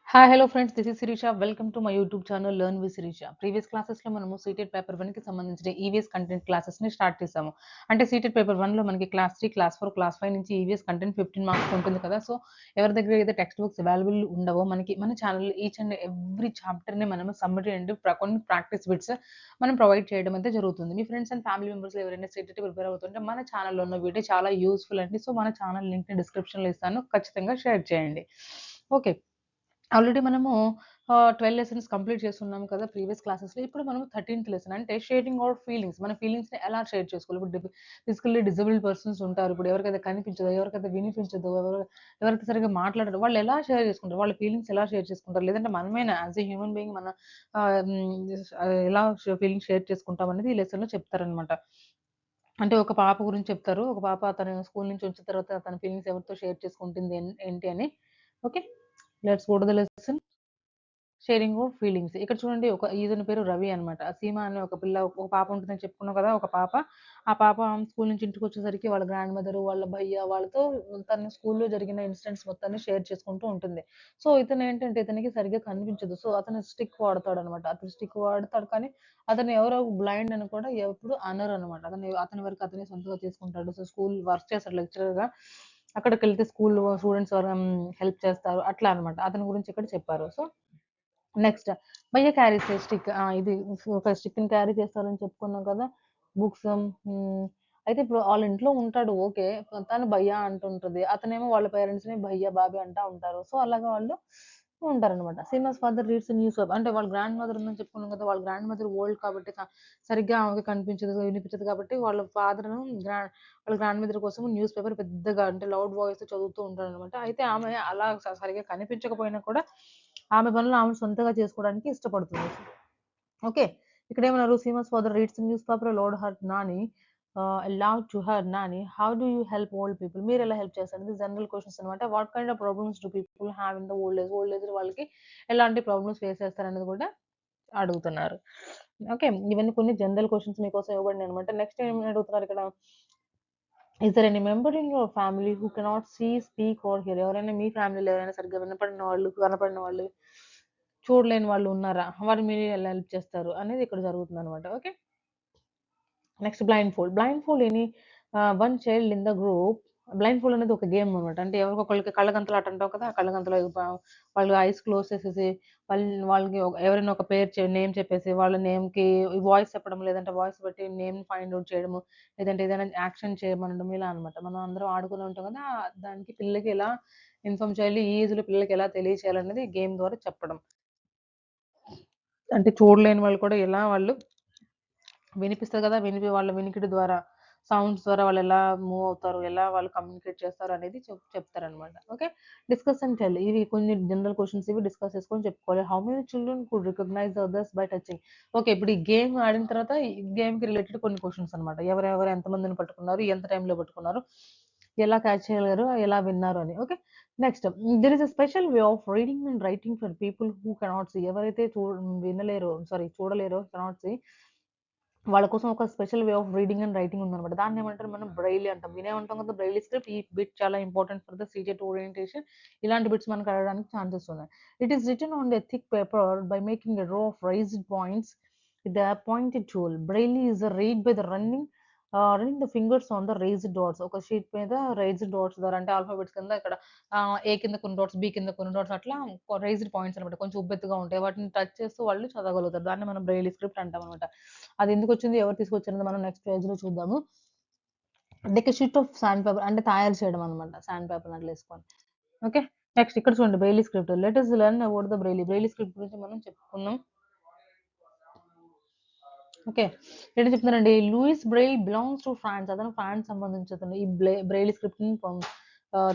Hi hello friends, this is Shirisha. Welcome to my YouTube channel learn with Shirisha. Previous క్లాసెస్లో మనము seated paper 1కి సంబంధించిన EVS content క్లాసెస్ని start చేసాము. అంటే సీటెడ్ పేపర్ 1లో మనకి క్లాస్ 3, క్లాస్ 4, క్లాస్ 5 నుంచి ఈవీఎస్ కంటెంట్ 15 మార్క్స్ ఉంటుంది కదా. సో ఎవరి దగ్గర అయితే టెక్స్ట్ బుక్స్ అవైలబుల్ ఉండవో మనకి మన ఛానల్లో ఈచ్ అండ్ ఎవ్రీ చాప్టర్ని మనము సమ్మరీ అండ్ కొన్ని ప్రాక్టీస్ బిట్స్ మనం ప్రొవైడ్ చేయడం అయితే జరుగుతుంది. మీ ఫ్రెండ్స్ అండ్ ఫ్యామిలీ మెంబర్స్ ఎవరైనా సీటెడ్ ప్రిపేర్ అవుతుంటే మన ఛానల్లో ఉన్న వీడియో చాలా యూస్ఫుల్ అండి. సో మన ఛానల్ లింక్ని డిస్క్రిప్షన్లో ఇస్తాను, ఖచ్చితంగా షేర్ చేయండి. ఓకే, ఆల్రెడీ మనము 12 లెసన్స్ కంప్లీట్ చేస్తున్నాము కదా ప్రీవియస్ క్లాసెస్‌లో. ఇప్పుడు మనం 13థ్ లెసన్ అంటే షేరింగ్ అవర్ ఫీలింగ్స్. మన ఫీలింగ్స్‌ని ఎలా షేర్ చేసుకోవాలి. ఇప్పుడు ఫిజికల్లీ డిజేబుల్డ్ పర్సన్స్ ఉంటారు. ఇప్పుడు ఎవరికైతే కనిపించదో, ఎవరికైతే వినిపించదో, ఎవరైతే సరిగ్గా మాట్లాడరో వాళ్ళు ఎలా షేర్ చేసుకుంటారు? వాళ్ళ ఫీలింగ్స్ ఎలా షేర్ చేసుకుంటారు? లేదంటే మనమేనా యాస్ ఎ హ్యూమన్ బీయింగ్ మన ఎలా ఫీలింగ్స్ షేర్ చేసుకుంటాం అనేది ఈ లెసన్‌లో చెప్తారనమాట. అంటే ఒక పాప గురించి చెప్తారు. ఒక పాప తన స్కూల్ నుంచి వచ్చిన తర్వాత తన ఫీలింగ్స్ ఎవరితో షేర్ చేసుకుంటుంది ఏంటి అని. Okay, let's go to the lesson. Sharing of feelings. ఇక్కడ చూడండి, ఇతని పేరు రవి అనమాట. సీమ అనే ఒక ఒక పాప ఉంటుందని చెప్పుకున్నాం కదా, ఒక పాప. ఆ పాప స్కూల్ నుంచి ఇంటికొచ్చేసరికి వాళ్ళ గ్రాండ్ మదర్, వాళ్ళ భయ్య వాళ్ళతో తన స్కూల్‌లో జరిగిన ఇన్సిడెంట్స్ మొత్తాన్ని షేర్ చేసుకుంటూ ఉంటుంది. సో, ఇతనేంటంటే ఇతనికి సరిగ్గా కనిపించదు. సో, అతను స్టిక్ వాడతాడనమాట. అతను స్టిక్ వాడతాడు, కానీ అతను ఎవరో బ్లైండ్ అని కూడా ఎప్పుడు అనరనమాట. అతని వరకు అతనే సొంతగా చేసుకుంటాడు. సో, స్కూల్ వర్క్ చేస్తాడు లెక్చరర్‌గా. అక్కడికెళ్తే స్కూల్‌లో స్టూడెంట్స్ హెల్ప్ చేస్తారు. అట్లా అనమాట. అతని గురించి ఇక్కడ చెప్పారు. సో నెక్స్ట్, భయ్య క్యారీస్ ఏ స్టిక్. ఇది ఒక స్టిక్‌ని క్యారీ చేస్తారని చెప్పుకున్నాం కదా. బుక్స్. అయితే ఇప్పుడు వాళ్ళ ఇంట్లో ఉంటాడు, ఓకే. తను భయ్యా అంటుంటది. అతనేమో వాళ్ళ పేరెంట్స్‌ని భయ్యా, బాబీ అంటా ఉంటారు. సో, అలాగా వాళ్ళు ఉంటారనమాట. Seema's father reads newspaper. అంటే వాళ్ళ గ్రాండ్ మదర్ ఉందని చెప్పుకున్నాం కదా. వాళ్ళ గ్రాండ్ మదర్ ఓల్డ్ కాబట్టి సరిగ్గా ఆమెకి కనిపించదు, వినిపించదు కాబట్టి వాళ్ళ గ్రాండ్ మదర్ కోసం న్యూస్ పేపర్ పెద్దగా అంటే లౌడ్ వాయిస్‌తో చదువుతూ ఉంటాడనమాట. అయితే ఆమె అలా సరిగ్గా కనిపించకపోయినా కూడా ఆమె పనులు ఆమె సొంతగా చేసుకోవడానికి ఇష్టపడుతుంది. ఓకే. ఇక్కడేమన్నారు, Seema's father reads newspaper aloud her nani aloud to her nani how do you help old people. మీరెలా హెల్ప్ చేస్తారు? ఇది జనరల్ క్వెషన్స్ అనమాట. What kind of problems do people have in the old age. Old ఏజ్‌లో వాళ్ళకి ఎలాంటి problems face చేస్తారనేది కూడా అడుగుతున్నారు. ఓకే. ఇవన్నీ కొన్ని జనరల్ క్వెషన్స్ మీకోసం ఇవ్వబడినాయనమాట. నెక్స్ట్ ఏమని అడుగుతున్నారు ఇక్కడ, is there any member in your family who cannot see, speak or hear. ఎవరైనా మీ ఫ్యామిలీలో ఎవరైనా సరిగ్గా వినపడిన వాళ్ళు, కనపడిన వాళ్ళు, చూడలేని వాళ్ళు ఉన్నారా? వారిని మీరు ఎలా హెల్ప్ చేస్తారు అనేది ఇక్కడ జరుగుతుందనమాట. Okay. Next blind fold. Blind fold any one child in the group. Blind fold అనేది ఒక గేమ్ అనమాట. అంటే ఎవరికొకళ్ళకి కళ్ళగంతలు ఆట అంటాం కదా. ఆ కళ్ళగంతలో వాళ్ళు ఐస్ క్లోజ్ చేసేసి వాళ్ళకి ఎవరైనా ఒక పేరు నేమ్ చెప్పేసి వాళ్ళ నేమ్‌కి వాయిస్ చెప్పడం, లేదంటే వాయిస్ బట్టి నేమ్ ఫైండ్ ఔట్ చేయడము, లేదంటే ఏదైనా యాక్షన్ చేయమనడం, ఇలా అనమాట. మనం అందరం ఆడుకుని ఉంటాం కదా. దానికి పిల్లలకి ఎలా ఇన్ఫార్మ్ చేయాలి, ఈ ఏజ్‌లో పిల్లలకి ఎలా తెలియచేయాలనేది గేమ్ ద్వారా చెప్పడం. అంటే చూడలేని వాళ్ళు కూడా ఎలా వాళ్ళు వినిపిస్తది కదా. వాళ్ళ వినికిడి ద్వారా, సౌండ్స్ ద్వారా వాళ్ళెలా మూవ్ అవుతారు, ఎలా వాళ్ళు కమ్యూనికేట్ చేస్తారు అనేది చెప్తారనమాట. ఓకే. Discuss and tell. ఇవి కొన్ని జనరల్ క్వెషన్స్, ఇవి డిస్కస్ చేసుకొని చెప్పుకోవాలి. How many children could recognise others by touching. Okay. ఇప్పుడు ఈ గేమ్ ఆడిన తర్వాత ఈ గేమ్‌కి రిలేటెడ్ కొన్ని క్వెషన్స్ అనమాట. ఎవరెవరు ఎంతమందిని పట్టుకున్నారు, ఎంత టైంలో పట్టుకున్నారు, ఎలా క్యాచ్ చేయగలిగారు, ఎలా విన్నారు అని. Okay. Next, there is a special way of reading and writing for people who cannot see. ఎవరైతే చూడలేరో, కెనాట్ సీ, వాళ్ళ కోసం ఒక special way of reading and writing ఉందనమాట. దాన్నేమంటారు మనం బ్రైలీ అంటాం. వినే ఉంటాం కదా బ్రైలీ స్క్రిప్ట్. ఈ బిట్ చాలా ఇంపార్టెంట్ ఫర్ ద సీజెట్ ఓరియంటేషన్. ఇలాంటి బిట్స్ మనకు అడగడానికి ఛాన్సెస్ ఉన్నాయి. It is written on the thick paper by making a row of raised points with the pointed tool. Braille is read by the running the fingers on the raised dots. ఒక sheet మీద raised dots ద్వారా, అంటే alphabets కింద ఇక్కడ ఏ కింద కొన్ని dots, B కింద కొన్ని డాట్స్, అట్లా రైజ్డ్ పాయింట్స్ అనమాట. కొంచెం ఉబ్బెత్తుగా ఉంటాయి. వాటిని టచ్ చేస్తూ వాళ్ళు చదవగలుగుతారు. దాన్ని మనం బ్రైలీ స్క్రిప్ట్ అంటాం అనమాట. అది ఎందుకొచ్చింది, ఎవరు తీసుకొచ్చారనేది మనం నెక్స్ట్ పేజ్‌లో చూద్దాము. Like a sheet of sand paper, అంటే తయారు చేయడం అనమాట. సాండ్ పేపర్‌ని అట్లా ఏసుకొని. ఓకే. నెక్స్ట్ ఇక్కడ చూడండి, braille script. Let us learn about the braille. Braille script గురించి మనం చెప్పుకున్నాం. ఓకే. ఏంటి చెప్తున్నారండి, Louis Braille belongs to France. అతను ఫ్రాన్స్ సంబంధించి అతను. ఈ బ్రెయిలీ స్క్రిప్ట్‌ని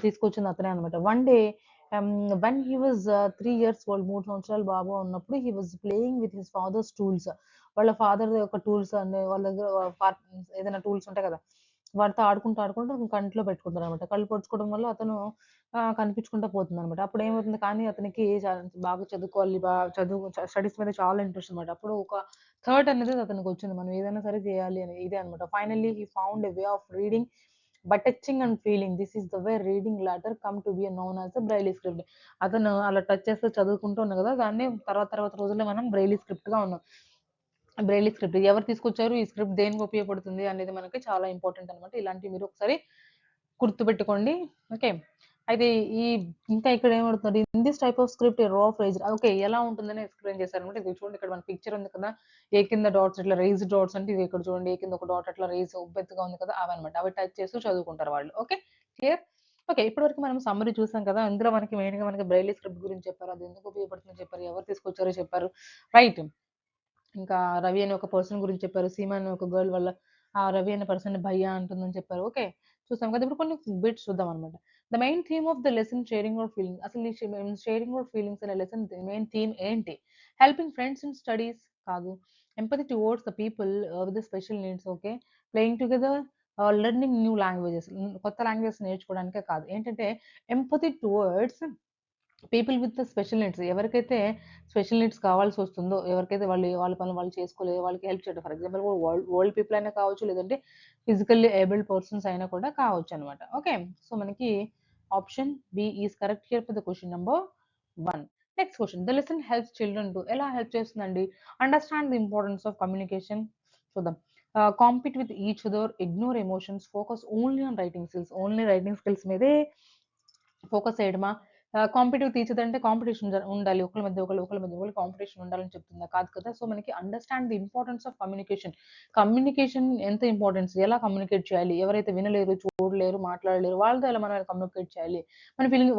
తీసుకొచ్చింది అతనే అనమాట. One day when he was 3 years old, 3 సంవత్సరాల బాబు ఉన్నప్పుడు, he was playing with his father's tools. వాళ్ళ ఫాదర్ యొక్క టూల్స్ అంటే వాళ్ళ దగ్గర ఏదైనా టూల్స్ ఉంటాయి కదా. వాడితో ఆడుకుంటూ కంట్లో పెట్టుకుంటారనమాట. కళ్ళు పొడుచుకోవడం వల్ల అతను కనిపించకుండా పోతుందనమాట. అప్పుడేమవుతుంది, కానీ అతనికి బాగా చదువుకోవాలి, స్టడీస్ మీద చాలా ఇంట్రెస్ట్ అనమాట. అప్పుడు ఒక థాట్ అనేది అతనికొచ్చింది. మనం ఏదైనా సరే చేయాలి అని. ఇదే అనమాట. Finally he found a way of reading by touching and feeling. This is the way reading later come to be known as the braille script. అతను అలా టచ్ చేస్తూ చదువుకుంటూ ఉన్నాం కదా! దాన్నే తర్వాత రోజుల్లో మనం బ్రైలీ స్క్రిప్ట్‌గా ఉన్నాం. బ్రైలీ స్క్రిప్ట్ ఎవరు తీసుకొచ్చారు? ఈ స్క్రిప్ట్ దేనికి ఉపయోగపడుతుంది అనేది మనకి చాలా ఇంపార్టెంట్ అనమాట. ఇలాంటివి మీరు ఒకసారి గుర్తుపెట్టుకోండి. ఓకే. అయితే ఈ ఇంకా ఇక్కడ ఏమడుగుతున్నారు? In this type of script raw phrase okay. ఎలా ఉంటుందని ఎక్స్‌ప్లెయిన్ చేశారనమాట. ఇది చూడండి, ఇక్కడ మన పిక్చర్ ఉంది కదా! ఏ కింద డాట్స్ ఇట్లా రైజ్డ్ డాట్స్ అంటే ఇది ఇక్కడ చూడండి. ఏ కింద ఒక డాట్ అట్లా ఉబ్బెత్తుగా ఉంది కదా! అవన్నమాట. అవి టచ్ చేస్తూ చదువుకుంటారు వాళ్ళు. ఓకే. క్లియర్? ఓకే. ఇప్పటివరకు మనం సమ్మరీ చూసాం కదా! ఇందులో మనకి మెయిన్‌గా మనకి బ్రైలీ స్క్రిప్ట్ గురించి చెప్పారు. అది ఎందుకు ఉపయోగపడుతుందో చెప్పారు. ఎవరు తీసుకొచ్చారో చెప్పారు. రైట్. ఇంకా రవి అనే ఒక పర్సన్ గురించి చెప్పారు. సీమ అనే ఒక గర్ల్ వల్ల ఆ రవి అనే పర్సన్ భయ్యా అంటుందని చెప్పారు. ఓకే. చూసాం కదా! ఇప్పుడు కొన్ని బిట్స్ చూద్దామనమాట. The main theme of the lesson sharing your feelings. అసలు ఈ షేరింగ్ యువర్ ఫీలింగ్స్ అనే లెసన్ మెయిన్ థీమ్ ఏంటి? హెల్పింగ్ ఫ్రెండ్స్ ఇన్ స్టడీస్ కాదు. Empathy towards the people with special needs. Okay. Playing together learning new languages. కొత్త languages నేర్చుకోవడానికే కాదు. ఏంటంటే empathy towards people with special needs. ఎవరికైతే స్పెషల్ నీడ్స్ కావాల్సొస్తుందో, ఎవరికైతే వాళ్ళ పనులు వాళ్ళు చేసుకోలేరో వాళ్ళకి హెల్ప్ చేయడం. ఫర్ ఎగ్జాంపుల్ ఓల్డ్ పీపుల్ అయినా కావచ్చు, లేదంటే ఫిజికల్లీ ఏబుల్డ్ పర్సన్స్ అయినా కూడా కావచ్చనమాట. ఓకే. సో, మనకి option B is correct here for the question number 1. Next question. The lesson helps children to ఎలా హెల్ప్ చేస్తుందండి? Understand the importance of communication. చూద్దాం. Compete with each other, ignore emotions, focus only on writing skills. Only writing skills మీదే focus చేయడమా? Competitive teacher అంటే competition ఉండాలి. ఒకళ్ళ మధ్య competition ఉండాలని చెప్తుందా? కాదు కదా! సో, మనకి understand the importance of communication. Communication ఎంత ఇంపార్టెన్స్? ఎలా కమ్యూనికేట్ చేయాలి? ఎవరైతే వినలేరు, చూడలేరు, మాట్లాడలేరు వాళ్ళతో ఎలా మనం కమ్యూనికేట్ చేయాలి?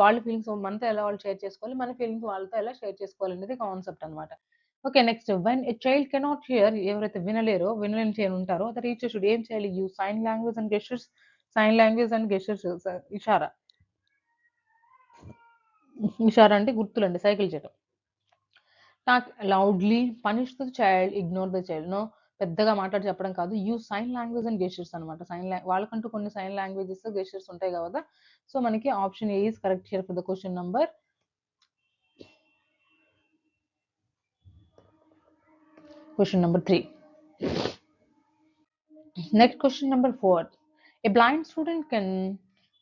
వాళ్ళ ఫీలింగ్స్ మనతో ఎలా వాళ్ళు షేర్ చేసుకోవాలి? మన ఫీలింగ్స్ వాళ్ళతో ఎలా షేర్ చేసుకోవాలనేది కాన్సెప్ట్ అన్నమాట. Okay. Next when a child cannot hear ఎవరైతే వినలేని చైల్డ్ ఉంటారో ద టీచర్ షుడ్ ఏం చేయాలి? Use sign language and gestures. Sign language and gestures ఇషారా. ఇషారా అంటే గుర్తులండి. సైకిల్ చేయడం. Talk loudly, punish the child, ignore the child. No, పెద్దగా మాట్లాడి చెప్పడం కాదు. Use sign language and gestures అనమాట. వాళ్ళకంటూ కొన్ని సైన్ లాంగ్వేజెస్, గెస్చర్స్ ఉంటాయి కదా! సో, మనకి option A is correct here for the question number 3. Next question number 4. A blind student can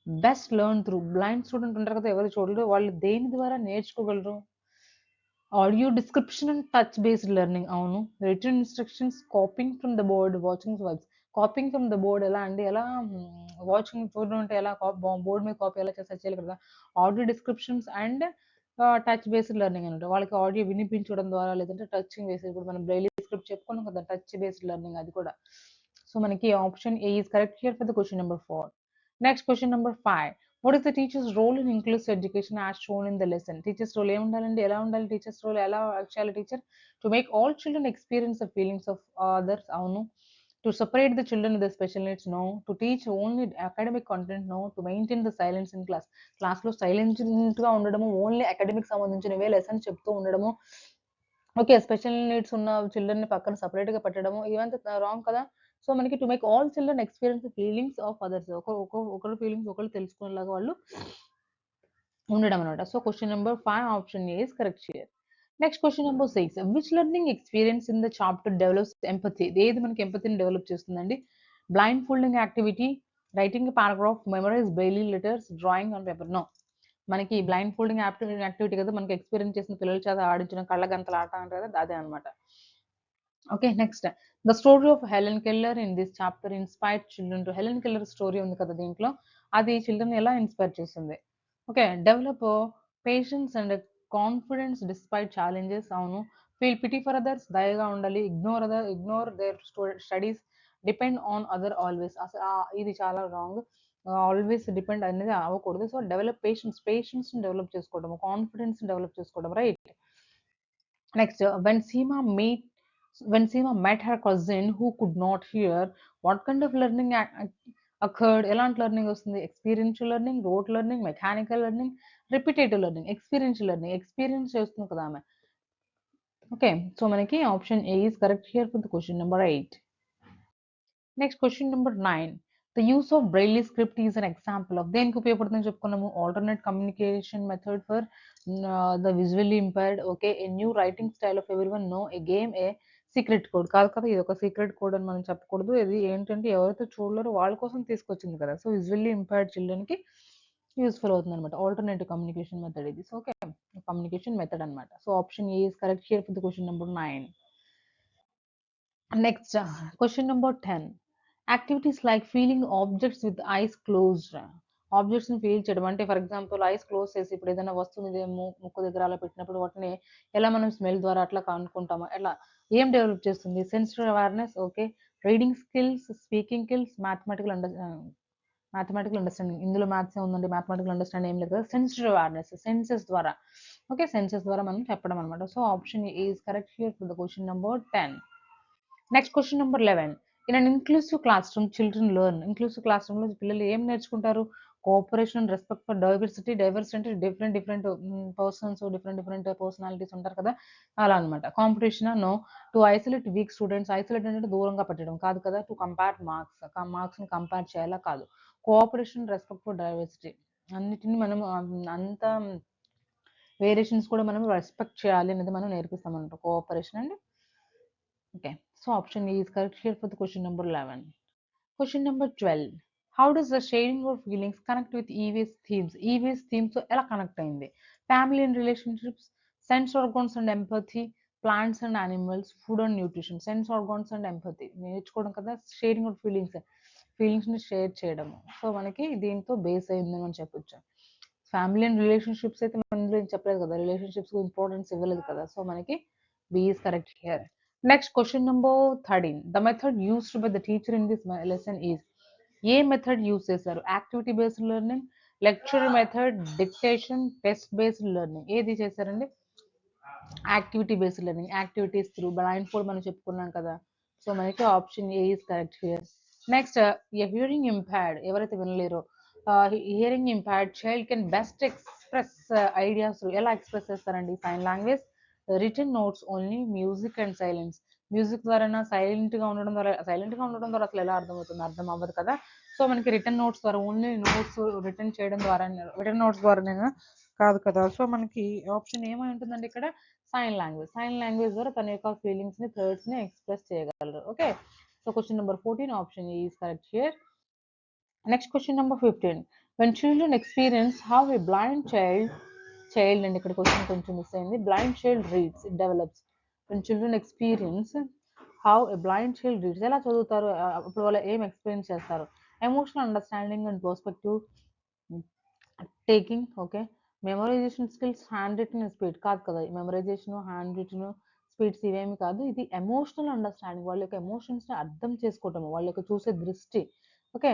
best learn through. Blind student ఉంటారు కదా! ఎవరు చూడరు. వాళ్ళు దేని ద్వారా నేర్చుకోగలరు? Audio description and touch based learning. అవును. Written instructions, copying from the board, watching vibes. Copying from the board ఎలా అండి? ఎలా వాచింగ్ చూడడం అంటే ఎలా బోర్డ్ మీద కాపీ ఎలా చేస్తారు చేయాలి కదా! Audio descriptions and touch based learning అనమాట. వాళ్ళకి ఆడియో వినిపించడం ద్వారా లేదంటే టచింగ్ బేస్డ్ ఇప్పుడు మనం బ్రెయిలీ స్క్రిప్ట్ చెప్పుకున్నాం కదా! టచ్ బేస్డ్ లెర్నింగ్ అది కూడా. సో, మనకి option A is correct here for the question number 4. Next question number 5. What is the teacher's role in inclusive education as shown in the lesson? Teacher's role ఏముండాలండి? ఎలా ఉండాలి teacher's role? ఎలా act చేయాలి టీచర్? To make all children experience the feelings of others. అవును. To separate the children with the special needs. No. To teach only academic content. No. To maintain the silence in class. క్లాస్‌లో సైలెంట్‌గా ఉండడము, only academic సంబంధించినవే lessons చెప్తూ ఉండడము. Okay. Special needs ఉన్న చిల్డ్రన్‌ని పక్కన సెపరేట్‌గా పెట్టడము ఇవంతా రాంగ్ కదా! సో, మనకి to make all children experience the feelings of others. ఒకళ్ళ ఫీలింగ్స్ ఒకళ్ళు తెలుసుకునేలాగా వాళ్ళు ఉండడం అనమాట. So, question number 5 option A is correct here. Next question number 6. Which learning experience in the chapter develops empathy? ఏది మనకి ఎంపథీని డెవలప్ చేస్తుందండి? Blind folding activity, writing a paragraph, memorise braille letters, drawing on paper. No. మనకి blind folding activity కదా! మనకి experience చేసిన పిల్లల చేత ఆడించిన కళ్ళగంతల ఆట అంటారు కదా! అదే అనమాట. Okay. Next. The story of Helen Keller in this chapter inspired children to. Helen Keller story ఉంది కదా దీంట్లో. అది చిల్డ్రన్‌ని ఎలా ఇన్‌స్పైర్ చేసింది? Okay. Develop patience and confidence despite challenges. అవును. Feel pity for others. దయగా ఉండాలి. Ignore their studies. Depend on other always. అసలు ఇది చాలా రాంగ్. ఆల్వేస్ డిపెండ్ అనేది అవ్వకూడదు. సో, డెవలప్ పేషెన్స్‌ని డెవలప్ చేసుకోవడం, కాన్ఫిడెన్స్‌ని డెవలప్ చేసుకోవడం. Right. Next. When Seema met her cousin who could not hear, what kind of learning occurred? ఎలాంటి లెర్నింగ్ వస్తుంది? Experiential learning, rote learning, mechanical learning, repetitive learning. Experiential learning. Experience చేస్తుంది కదా ఆమె. Okay. So, మనకి option A is correct here for the question number 8. Next question number 9. The use of braille script is an example of దేనికి ఉపయోగపడుతుందని చెప్పుకున్నాము. Alternate communication method for the visually impaired. Okay, a new writing style of every one no a game a secret code కాదు కదా, ఇది ఒక secret code అని మనం చెప్పకూడదు. ఇది ఏంటంటే ఎవరైతే చూడలేరో వాళ్ళ కోసం తీసుకొచ్చింది కదా. సో విజువల్లీ ఇంపైర్డ్ చిల్డ్రన్కి యూస్ఫుల్ అవుతుంది అనమాట. ఆల్టర్నేటివ్ కమ్యూనికేషన్ మెథడ్ ఇది. సో ఓకే, కమ్యూనికేషన్ మెథడ్ అనమాట. So option A is correct here for the question number 9. Next, question number 10. Activities like feeling objects with eyes closed. Objects ని feel చేయడం అంటే for example eyes close చేసి ఇప్పుడు ఏదైనా వస్తువుని ముక్కు దగ్గర అలా పెట్టినప్పుడు వాటిని ఎలా మనం స్మెల్ ద్వారా అట్లా కనుక్కుంటామో ఎలా ఏం డెవలప్ చేస్తుంది. Sensitive awareness, okay, reading skills, speaking skills, mathematical understanding. ఇందులో మ్యాథ్స్ ఉందండి, మ్యాథమెటికల్ అండర్స్టాండింగ్ ఏం లేదు కదా. సెన్సిటివ్ అవేర్నెస్, సెన్సెస్ ద్వారా, ఓకే, సెన్సెస్ ద్వారా మనం చెప్పడం అనమాట. So option is correct here for the question number 10. Next question number 11. In an inclusive class room children learn. Inclusive class room లో పిల్లలు ఏం నేర్చుకుంటారు. Cooperation and respect for diversity. Diversity అంటే different different persons, different different personalities ఉంటారు కదా, అలా అనమాట. Competition no. To isolate weak students. Isolate అంటే దూరంగా పెట్టడం కాదు కదా. టు కంపేర్ మార్క్స్ ని కంపేర్ చేయాలా కాదు. కోఆపరేషన్, రెస్పెక్ట్ ఫర్ డైవర్సిటీ, అన్నిటిని మనం అంత వేరియేషన్స్ కూడా మనం రెస్పెక్ట్ చేయాలి అనేది మనం నేర్పిస్తాం అనమాట. Cooperation and okay. So option E is correct here for the question number 11. Question number 12. How does the sharing of feelings connect with EVS themes? EVS themes so ఎలా కనెక్ట్ అయింది. Family and relationships, sense organs and empathy, plants and animals, food and nutrition. Sense organs and empathy నేర్చుకోవడం కదా. Sharing of feelings ని share చేయడం. So మనకి దీంతో base అయిందని మనం చెప్పొచ్చు. ఫ్యామిలీ అండ్ రిలేషన్షిప్స్ అయితే మనం చెప్పలేదు కదా, రిలేషన్షిప్స్ ఇంపార్టెన్స్ ఇవ్వలేదు కదా. సో మనకి B is correct here. Next question number 13. The method used by the teacher in this lesson is. ఏ మెథడ్ యూస్ చేశారు. Activity based learning, lecture method, dictation, test based learning. ఏది చేశారండి. Activity based learning. Activities through blindfold మనం చెప్పుకున్నాం కదా. So మనకి option A is correct here. Next, hearing impaired ఎవరైతే వినలేరో, hearing impaired child can best express ideas. ఎలా express చేస్తారండి. Sign language, written notes only, music and silence. Music ద్వారా silent గా ఉండడం ద్వారా అసలు ఎలా అర్థమవుతుంది, అర్థం అవ్వదు కదా. సో మనకి రిటర్న్ నోట్స్ ద్వారా, ఓన్లీ నోట్స్ రిటర్న్ చేయడం ద్వారా, రిటర్న్ నోట్స్ ద్వారా కాదు కదా. సో మనకి ఆప్షన్ ఏమై ఉంటుందండి ఇక్కడ. సైన్ లాంగ్వేజ్ ద్వారా తన యొక్క ఫీలింగ్స్ ని, థర్డ్స్ ని ఎక్స్ప్రెస్ చేయగలరు. Okay, so question number 14 option is correct here. Next question number 15. when children experience how a blind child and ఇక్కడ క్వశ్చన్ కొంచెం మిస్ అయింది. blind child reads, it develops. when children experience how a blind child reads, ఎలా చదువుతారు, అప్పుడు వాళ్ళు ఏం experience చేస్తారు. Emotional understanding and perspective taking, okay, memorisation skills, hand written speed కాదు కదా. మెమరైజేషన్, హ్యాండ్ రిటన్ స్పీడ్స్ ఇవేమి కాదు. ఇది ఎమోషనల్ అండర్స్టాండింగ్, వాళ్ళ యొక్క ఎమోషన్స్ ని అర్థం చేసుకోవటం, వాళ్ళ యొక్క చూసే దృష్టి. Okay,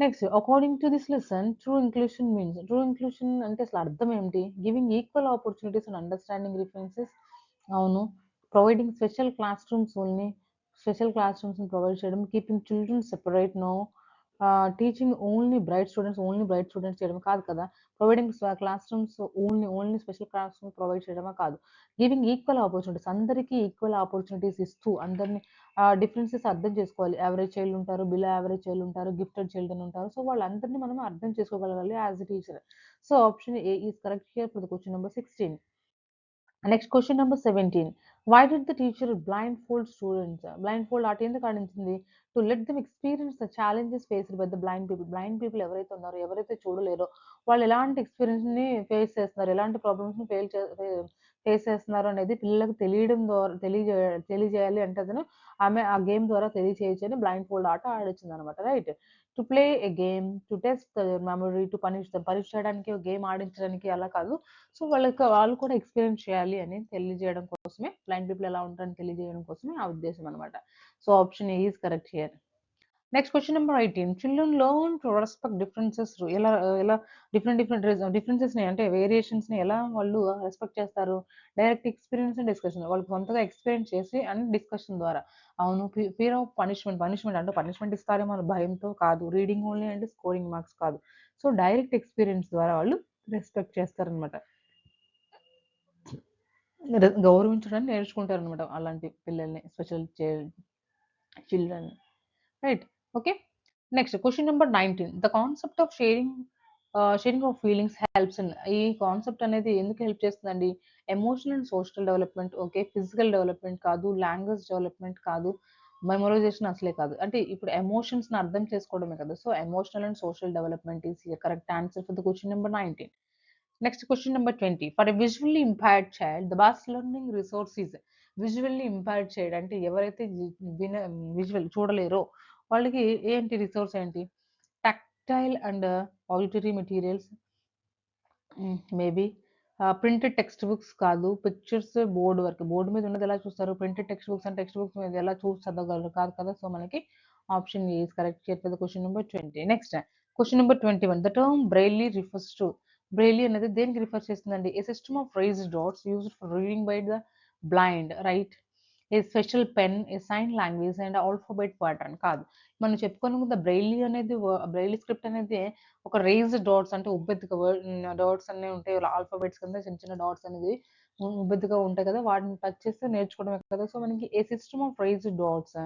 next, according to this lesson true inclusion means. True inclusion అంటే అసలు అర్థం ఏంటి. Giving equal opportunities and understanding differences. అవును. Providing special classrooms provide చేయడం. Keeping children separate, no. Teaching only bright students చేయడం కాదు కదా. Providing classrooms only special classroom provide చేయడమా కాదు. గివింగ్ ఈక్వల్ ఆపర్చునిటీస్, అందరికీ ఈక్వల్ ఆపర్చునిటీస్ ఇస్తూ అందరినీ డిఫరెన్సెస్ అర్థం చేసుకోవాలి. యావరేజ్ చైల్డ్ ఉంటారు, బిలో యావరేజ్ చైల్డ్ ఉంటారు, గిఫ్టెడ్ చిల్డ్రన్ ఉంటారు. సో వాళ్ళందరినీ మనం అర్థం చేసుకోగలగాలి as a teacher. So option A is correct here for the question number 16. Next question number 17. Why did the teacher blindfold students. Blindfold ఆట ఎందుకు ఆడించింది. To let them experience the challenges faced by the blind people ఎవరైతే ఉన్నారో, ఎవరైతే చూడలేరో, వాళ్ళు ఎలాంటి experience ని face చేస్తున్నారు, ఎలాంటి ప్రాబ్లమ్స్ ని ఫేస్ చేస్తున్నారు అనేది పిల్లలకు తెలియడం ద్వారా తెలియజేయాలి అంటే అతను ఆమె ఆ గేమ్ ద్వారా తెలియచేయచ్చు అని బ్లైండ్ ఫోల్డ్ ఆట ఆడొచ్చింది అనమాట. Right. To play a game, to test memory, to punish చేయడానికి గేమ్ ఆడించడానికి అలా కాదు. సో వాళ్ళు కూడా ఎక్స్పీరియన్స్ చేయాలి అని తెలియజేయడం కోసమే, బ్లైండ్ పీపుల్ ఎలా ఉంటారని తెలియజేయడం కోసమే ఆ ఉద్దేశం అనమాట. So option A is correct here. Next question number 18. Children learn to respect differences. ఎలా ఎలా డిఫరెన్సెస్ ని అంటే వేరియేషన్స్ ని ఎలా వాళ్ళు రెస్పెక్ట్ చేస్తారు. డైరెక్ట్ ఎక్స్పీరియన్స్ అండ్ డిస్కషన్, వాళ్ళు కొంతగా ఎక్స్పీరియన్స్ చేసి అండ్ డిస్కషన్ ద్వారా. అవును. ఫియర్ ఆఫ్ పనిష్మెంట్ అంటే పనిష్మెంట్ ఇస్తారేమో అనే భయంతో కాదు. రీడింగ్ ఓన్లీ అంటే స్కోరింగ్ మార్క్స్ కాదు. సో డైరెక్ట్ ఎక్స్పీరియన్స్ ద్వారా వాళ్ళు రెస్పెక్ట్ చేస్తారనమాట. గౌరవించడానికి నేర్చుకుంటారు అనమాట అలాంటి పిల్లల్ని, special children. Right. Okay. Next question number 19. The concept of sharing of feelings helps in ఈ కాన్సెప్ట్ అనేది ఎందుకు హెల్ప్ చేస్తుందండి? Emotional and social development okay. Physical development కాదు. లాంగ్వేజ్ డెవలప్‌మెంట్ కాదు. మెమోరైజేషన్ అసలే కాదు. అంటే ఇప్పుడు ఎమోషన్స్‌ని అర్థం చేసుకోవడమే కదా! So, emotional and social development is here correct answer for the question number 19. Next question number 20. For a visually impaired child the best learning resource is visually impaired child అంటే ఎవరైతే విన విజువల్ చూడలేరో వాళ్ళకి ఏంటి రిసోర్స్ ఏంటి? Tactile and auditory materials maybe printed textbooks కాదు. Pictures, board work. Board మీద ఉన్నది ఎలా చూస్తారు? Printed textbooks and textbooks మీద ఎలా చూసి చదవగలరు? కాదు కదా! సో, మనకి option A is correct here for the question number 20. Next question number 21. The term Braille refers to Braille అనేది దేనికి రిఫర్ చేస్తుందండి? A system of raised dots used for reading by the blind right? A special pen, a sign language and alphabet pattern కాదు. మనం చెప్పుకున్న Braille అనేది Braille script అనేది ఒక raised dots అంటే ఉబ్బెత్తుగా డాట్స్ అన్నీ ఉంటాయి. ఆల్ఫాబెట్స్ కింద చిన్న చిన్న డాట్స్ అనేది ఉబ్బెత్తుగా ఉంటాయి కదా! వాటిని టచ్ చేస్తే నేర్చుకోవడమే కదా! సో, మనకి a system of raised dots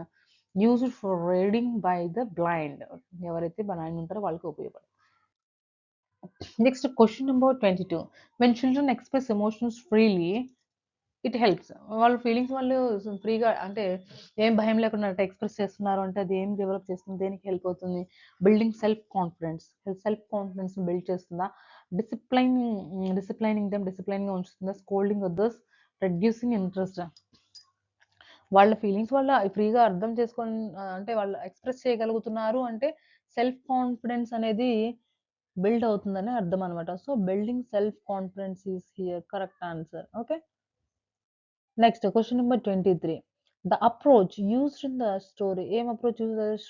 used for reading by the blind ఎవరైతే బ్లైండ్ ఉంటారో వాళ్ళకి ఉపయోగపడతాయి. Next question number 22. When children express emotions freely it helps. వాళ్ళ ఫీలింగ్స్ వాళ్ళు ఫ్రీగా అంటే ఏం భయం లేకుండా ఎక్స్‌ప్రెస్ చేస్తున్నారు అంటే అది ఏం డెవలప్ చేస్తుంది? దేనికి హెల్ప్ అవుతుంది? Building self confidence. సెల్ఫ్ కాన్ఫిడెన్స్‌ని బిల్డ్ చేస్తుందా? డిసిప్లైనింగ్‌గా ఉంచుతుందా? Scolding others, reducing interest. వాళ్ళ ఫీలింగ్స్ వాళ్ళు ఫ్రీగా అర్థం చేసుకొని అంటే వాళ్ళు ఎక్స్‌ప్రెస్ చేయగలుగుతున్నారు అంటే సెల్ఫ్ కాన్ఫిడెన్స్ అనేది బిల్డ్ అవుతుందని అర్థం అనమాట. So, building self confidence is here correct answer. Okay. Next question number 23. The approach used in the story ఏం approach use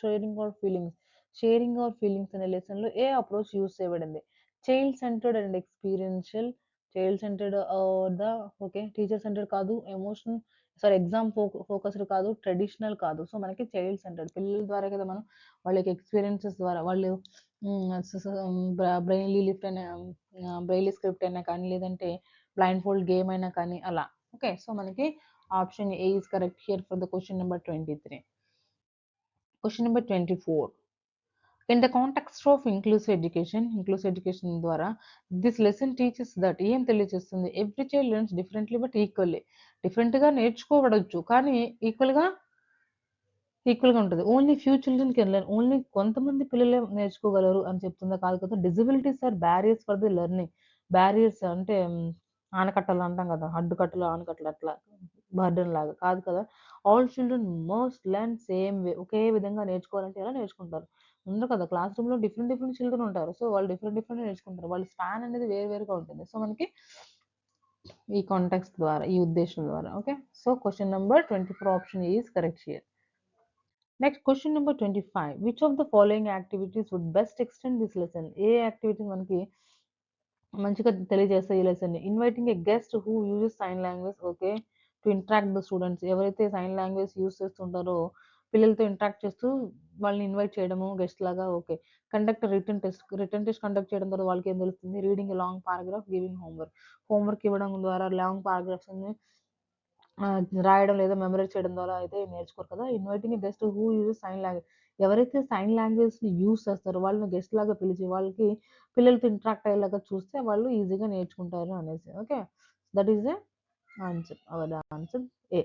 sharing our feelings అనే లెసన్‌లో ఏ అప్రోచ్ యూజ్ చేయబడింది? Child centered and experiential, child centered the okay. Teacher centered కాదు. Exam focused కాదు. Traditional కాదు. So, మనకి child centered పిల్లల ద్వారా కదా మనం వాళ్ళకి ఎక్స్‌పీరియన్సెస్ ద్వారా వాళ్ళు హ్మ్. స స బ్రెయిన్‌లీ లిఫ్ట్ అయినా బ్రెయిలీ స్క్రిప్ట్ అయినా కానీ లేదంటే బ్లైండ్ ఫోల్డ్ గేమ్ అయినా కానీ అలా. ఓకే. సో, మనకి option A is correct here for the question number 23. Question number 24. In the context of inclusive education ద్వారా దిస్ లెసన్ టీచెస్ దట్ ఏం తెలియజేస్తుంది? Every child learns differently but equally. డిఫరెంట్‌గా నేర్చుకోబడొచ్చు. కానీ ఈక్వల్‌గా ఈక్వల్‌గా ఉంటది. Only few children can learn. Only కొంతమంది పిల్లలే నేర్చుకోగలరు అని చెప్తుందా? కాదు కదా! Disabilities are barriers for the learning. Barriers అంటే ఆనకట్టలు అంటాం కదా! అడ్డుకట్టలు, ఆనకట్టలు అట్లా బర్డెన్ లాగా కాదు కదా! All children must learn same way. ఒకే విధంగా నేర్చుకోవాలంటే ఎలా నేర్చుకుంటారు? ఉండరు కదా! క్లాస్ రూమ్‌లో డిఫరెంట్ చిల్డ్రన్ ఉంటారు. సో, వాళ్ళు డిఫరెంట్‌గా నేర్చుకుంటారు. వాళ్ళ స్పాన్ అనేది వేరుగా ఉంటుంది. సో, మనకి ఈ కాంటెక్స్ట్ ద్వారా, ఈ ఉద్దేశం ద్వారా. Okay. So, question number 24 option A is correct here. Next question number 25. Which of the following activities would best extend this lesson? ఏ యాక్టివిటీస్ మనకి మంచిగా తెలియజేస్తాయి ఈ లెసన్‌ని? Inviting a guest who uses sign language okay. To interact the students ఎవరైతే sign language use చేస్తుంటారో పిల్లలతో interact చేస్తూ వాళ్ళని ఇన్వైట్ చేయడము గెస్ట్ లాగా okay. Conduct written test conduct చేయడం ద్వారా వాళ్ళకేం తెలుస్తుంది? Reading a long paragraph, giving homework. Homework ఇవ్వడం ద్వారా లాంగ్ పారాగ్రాఫ్స్‌ని రాయడం లేదా మెమరైజ్ చేయడం ద్వారా అయితే నేర్చుకోరు కదా! Inviting a guest who uses sign language ఎవరైతే సైన్ లాంగ్వేజ్‌ని యూజ్ చేస్తారో వాళ్ళని గెస్ట్ లాగా పిలిచి వాళ్ళకి పిల్లలతో ఇంటరాక్ట్ అయ్యేలాగా చూస్తే వాళ్ళు ఈజీగా నేర్చుకుంటారు అనేసి. Okay. That is the answer. Our answer A.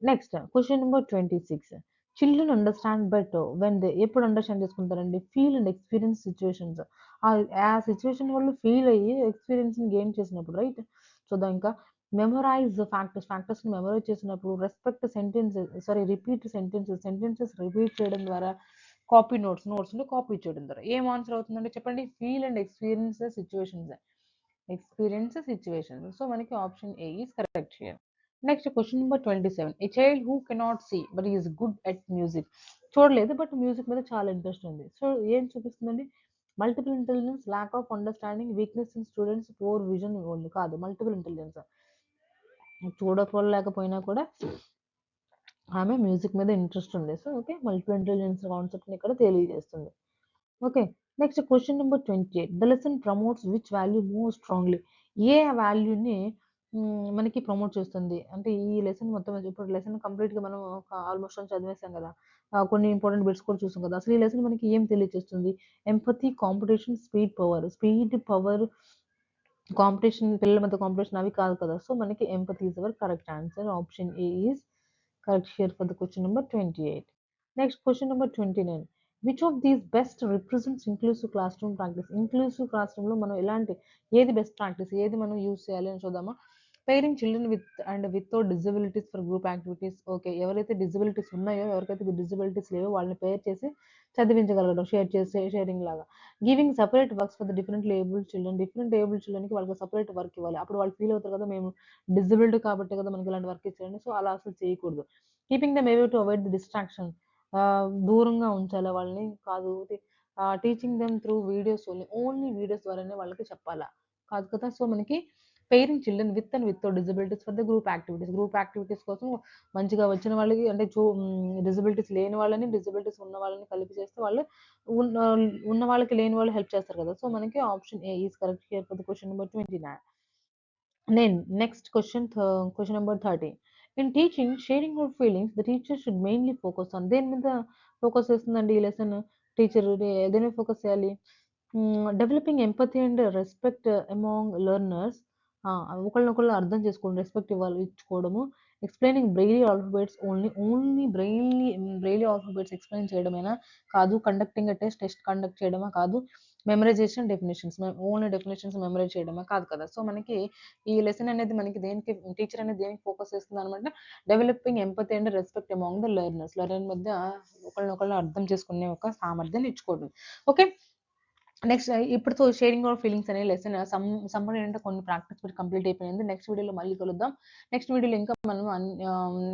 Next question number 26. Children understand better when they ఎప్పుడు అండర్‌స్టాండ్ చేసుకుంటారండి? Feel and experience situations. ఆ సిట్యుయేషన్ వాళ్ళు ఫీల్ అయ్యి ఎక్స్‌పీరియన్స్‌ని గెయిన్ చేసినప్పుడు రైట్? చూద్దాం ఇంకా. మెమోరైజ్ ఫ్యాక్టర్స్‌ని మెమోరైజ్ చేసినప్పుడు రిపీట్ సెంటెన్సెస్ రిపీట్ చేయడం ద్వారా నోట్స్‌ని కాపీ చేయడం ద్వారా. ఏం ఆన్సర్ అవుతుందండి చెప్పండి? Feel and experience situations. So, మనకి option A is correct here. Next question number 27. A child who cannot see but is good at music. చూడలేదు బట్ మ్యూజిక్ మీద చాలా ఇంట్రెస్ట్ ఉంది. సో, ఏం చూపిస్తుందండి? Multiple intelligence, lack of understanding, weakness in students, poor vision only కాదు. Multiple intelligence. చూడలేకపోయినా కూడా ఆమె మ్యూజిక్ మీద ఇంట్రెస్ట్ ఉంది. So, okay. మల్టిపుల్ ఇంటెలిజెన్స్ కాన్సెప్ట్‌ని ఇక్కడ తెలియజేస్తుంది. Okay. Next question number 28. The lesson promotes which value more strongly? ఏ వాల్యూని మనకి ప్రమోట్ చేస్తుంది. అంటే ఈ లెసన్ మొత్తం ఇప్పుడు లెసన్ కంప్లీట్‌గా మనం ఒక ఆల్‌మోస్ట్ ఆల్ చదివేసాం గదా! కొన్ని ఇంపార్టెంట్ బిట్స్ కూడా చూసాం కదా! అసలు ఈ లెసన్ మనకి ఏం తెలియజేస్తుంది? Empathy, competition, speed, power. Speed, power, competition, పిల్లల మధ్య కాంపిటీషన్ అవి కాదు కదా! సో, మనకి empathy is our correct answer. Option A is correct here for the question number 28. Next question number 29. Which of these best represents inclusive class room practice? Inclusive class రూమ్‌లో మనం ఏది best practice? ఏది మనం use చేయాలి అని చూద్దామా? Pairing children with and without disabilities for group activities. Okay. ఎవరైతే disabilities ఉన్నాయో, ఎవరికైతే డిజబిలిటీస్ లేవో వాళ్ళని పెయిర్ చేసి చదివించగలగడం. షేరింగ్ లాగా. Giving separate works for the different abled children. Different abled చిల్డ్రన్‌కి వాళ్ళకి సెపరేట్ వర్క్ ఇవ్వాలి. అప్పుడు వాళ్ళు ఫీల్ అవుతారు కదా! మేము డిజబిలిటీ కాబట్టే కదా మనకి ఇలాంటి వర్క్ ఇచ్చారని. సో, అలా అసలు చేయకూడదు. Keeping them away to avoid the distraction. దూరంగా ఉంచాలా వాళ్ళని కాదు. Teaching them through videos only. Only videos ద్వారానే వాళ్ళకి చెప్పాలా. కాదు కదా! సో, మనకి pairing children with and without disabilities for the group activities. Group activities కోసం మంచిగా వచ్చిన వాళ్ళకి అంటే డిజబిలిటీస్ లేని వాళ్ళని, డిజబిలిటీస్ ఉన్న వాళ్ళని కలిపి చేస్తే వాళ్ళు ఉన్న ఉన్న వాళ్ళకి లేని వాళ్ళు హెల్ప్ చేస్తారు కదా! సో, మనకి option A is correct here for the question number 29. Next question, question number 30. In teaching, sharing our feelings, the teacher should mainly focus on. దేని మీద ఫోకస్ చేస్తుందండి ఈ లెసన్? టీచర్ దేని మీద ఫోకస్ చేయాలి? Developing empathy and respect among learners. ఒకళ్ళనొకళ్ళు అర్థం చేసుకోవడం, రెస్పెక్ట్ ఇచ్చుకోవడము. Explaining Braille alphabets only. Only Braille alphabets explain చేయడమేనా? కాదు. కండక్టింగ్ ఎ టెస్ట్ కండక్ట్ చేయడమా? కాదు. Memorization definitions. Only definitions memorize చేయడమా? కాదు కదా! సో, మనకి ఈ లెసన్ అనేది మనకి దేనికి టీచర్ అనేది దేనికి ఫోకస్ చేస్తుందనమాట? Developing empathy and respect among the learners. Learner మధ్య ఒకళ్ళనొకళ్ళు అర్థం చేసుకునే ఒక సామర్థ్యాన్ని ఇచ్చుకోవడం. ఓకే. నెక్స్ట్ ఇప్పటితో షేరింగ్ అవర్ ఫీలింగ్స్ అనే లెసన్ సమ్మరీ ఏంటంటే కొన్ని ప్రాక్టీస్ బిట్ కంప్లీట్ అయిపోయింది. నెక్స్ట్ వీడియోలో మళ్ళీ కలుద్దాం. నెక్స్ట్ వీడియోలో ఇంకా మనం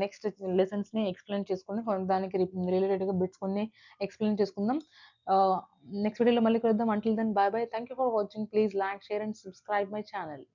నెక్స్ట్ లెసన్స్‌ని ఎక్స్‌ప్లెయిన్ చేసుకొని దానికి రిలేటెడ్‌గా బిట్స్ కొన్ని ఎక్స్‌ప్లెయిన్ చేసుకుందాం. నెక్స్ట్ వీడియోలో మళ్ళీ కలుద్దాం. Until then bye bye. Thank you for watching. Please like, share and subscribe my channel.